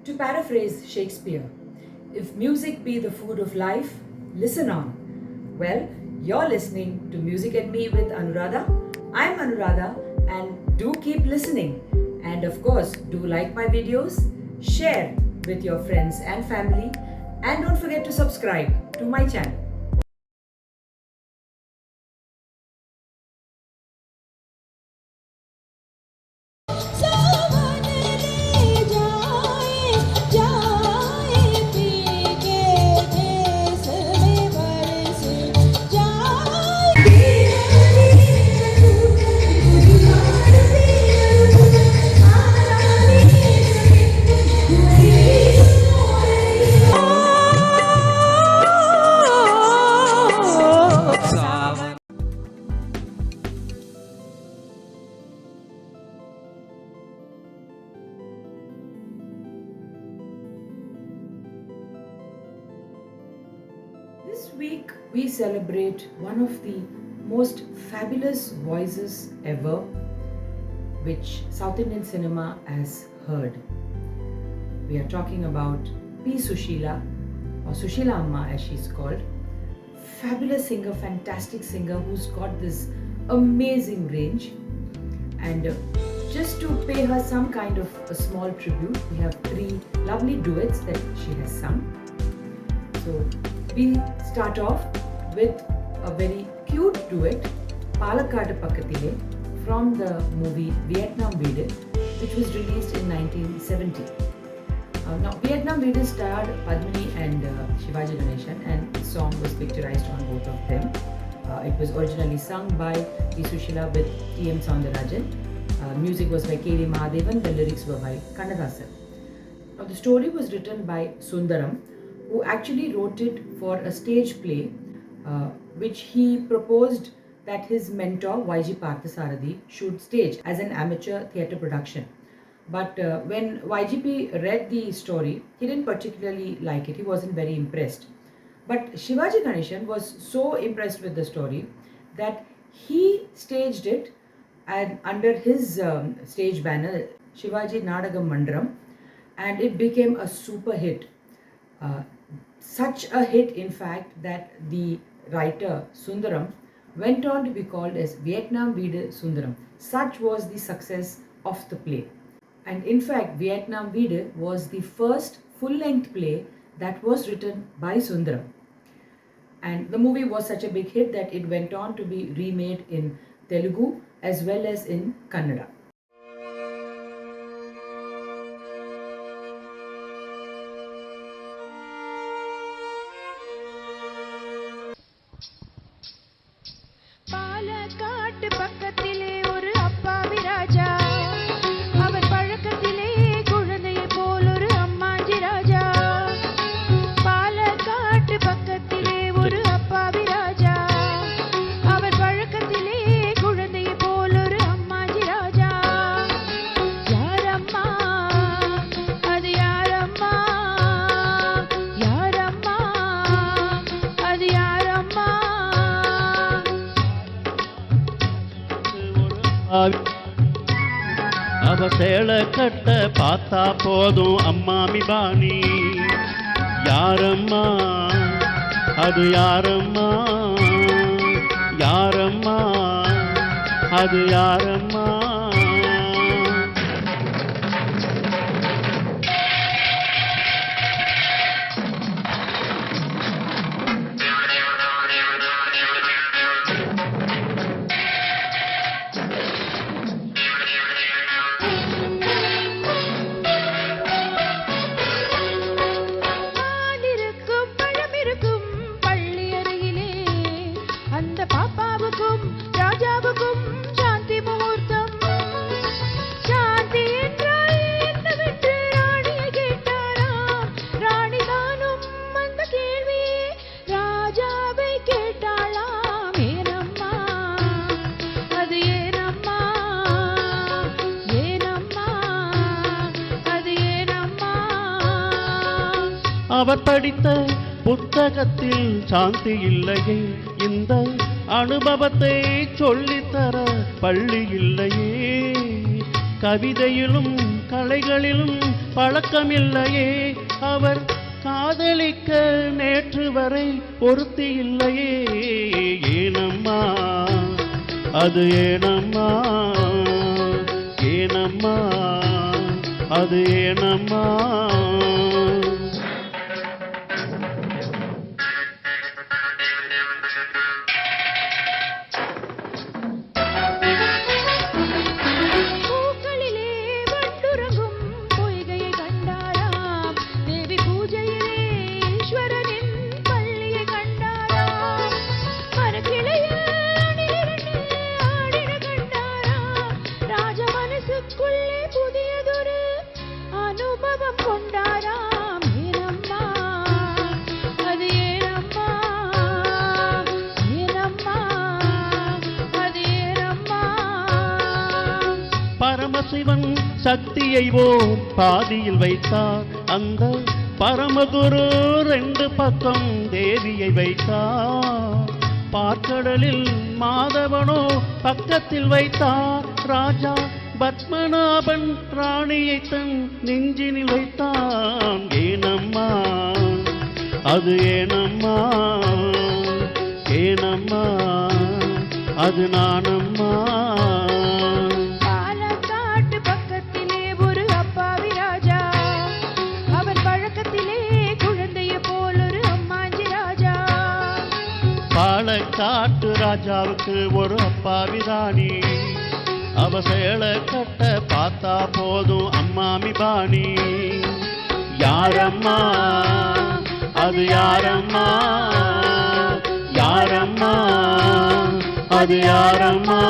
To paraphrase Shakespeare, if music be the food of life, listen on. Well, you're listening to Music and Me with Anuradha. I'm Anuradha, and do keep listening. And of course, do like my videos, share with your friends and family, and don't forget to subscribe to my channel. This week we celebrate one of the most fabulous voices ever which South Indian cinema has heard. We are talking about P. Sushila, or Sushila Amma as she's called. Fabulous singer, fantastic singer who's got this amazing range. And just to pay her some kind of a small tribute, we have 3 lovely duets that she has sung. So we start off with a very cute duet, Palakkadu Pakkathile, from the movie Vietnam Veedu, which was released in 1970. Now, Vietnam Veedu starred Padmini and Shivaji Ganeshan, and the song was picturized on both of them. It was originally sung by P. Sushila with T.M. Soundarajan. Music was by K.V. Mahadevan, the lyrics were by Kannadasan. Now, the story was written by Sundaram, who actually wrote it for a stage play, which he proposed that his mentor YG Parthasarathi should stage as an amateur theatre production. But when YGP read the story, he didn't particularly like it. He wasn't very impressed. But Shivaji Ganeshan was so impressed with the story that he staged it and under his stage banner, Shivaji Nadagam Mandram, and it became a super hit. Such a hit, in fact, that the writer Sundaram went on to be called as Vietnam Veedu Sundaram. Such was the success of the play. And in fact, Vietnam Veedu was the first full-length play that was written by Sundaram. And the movie was such a big hit that it went on to be remade in Telugu as well as in Kannada. பாலக்காட்டு பக்கத்திலே ஒரு அப்பாவி ராஜா, அவர் பழக்கத்திலே குழந்தையை போல் ஒரு அம்மாஞ்சி ராஜா. பாலக்காட்டு பக்கத்திலே ஒரு அப்பாவி ராஜா, அவர் பழக்கத்திலே குழந்தையை போல் ஒரு அம்மாஞ்சி ராஜா. யாரம்மா அது யாரம்மா, யாரம்மா அது யாரம்மா. அவ சேலை கட்ட பார்த்தா போதும் அம்மாமி பாணி. யாரம்மா அது யாரம்மா, யாரம்மா அது யாரம்மா. பாலிருக்கும் பழமிருக்கும் பள்ளி அருகிலே, அந்த பாப்பாவுக்கும் ராஜாவுக்கும் சாந்தி முகூர்த்தம். சாந்தி என்றால் என்னவென்று ராணியை கேட்டாராம். ராணிதானும் அந்த கேள்வியே ராஜாவை கேட்டாளாம். ஏனம்மா அது ஏனம்மா, ஏனம்மா அது ஏனம்மா. அவர் படித்த புத்தகத்தில் சாந்தி இல்லையே, இந்த அனுபவத்தை சொல்லித்தர பள்ளி இல்லையே. கவிதையிலும் கலைகளிலும் பழக்கமில்லையே, அவர் காதலிக்க நேற்று வரை பொருத்தி இல்லையே. ஏனம்மா அது ஏனம்மா, ஏனம்மா அது ஏனம்மா. பூக்களிலே வண்டுறங்கும் பொய்கையை கண்டாராம், தேவி பூஜையிலே ஈஸ்வரனின் பள்ளியை கண்டாராம், மரக்கிளையில் அணிலிரண்டு ஆடிட கண்டாராம், ராஜ மனசுக்குள்ளே புதியதொரு அனுபவம் கொண்டாராம். ஏனம்மா அது ஏனம்மா, ஏனம்மா அது ஏனம்மா. பரமசிவன் சக்தியை ஓர் பாதியில் வைத்தார், அந்த பரமகுரு ரெண்டு பக்கம் தேவியை வைத்தார். பார்க்கடலில் மாதவனோ பக்கத்தில் வைத்தார், ராஜா பத்மநாபன் ராணியை தன் நெஞ்சினில் வைத்தான். ஏனம்மா அது ஏனம்மா, ஏனம்மா அது நானம்மா. பாலக்காட்டு பக்கத்திலே ஒரு அப்பாவி ராஜா, அவன் பழக்கத்திலே குழந்தைய போல் ஒரு அம்மாஞ்சி ராஜா. பாலக்காட்டு ராஜாவுக்கு ஒரு அப்பாவி ராணி, அவ சேலை கட்ட பார்த்தா போதும் அம்மாமி பாணி. யாரம்மா அது யாரம்மா, யாரம்மா அது யாரம்மா.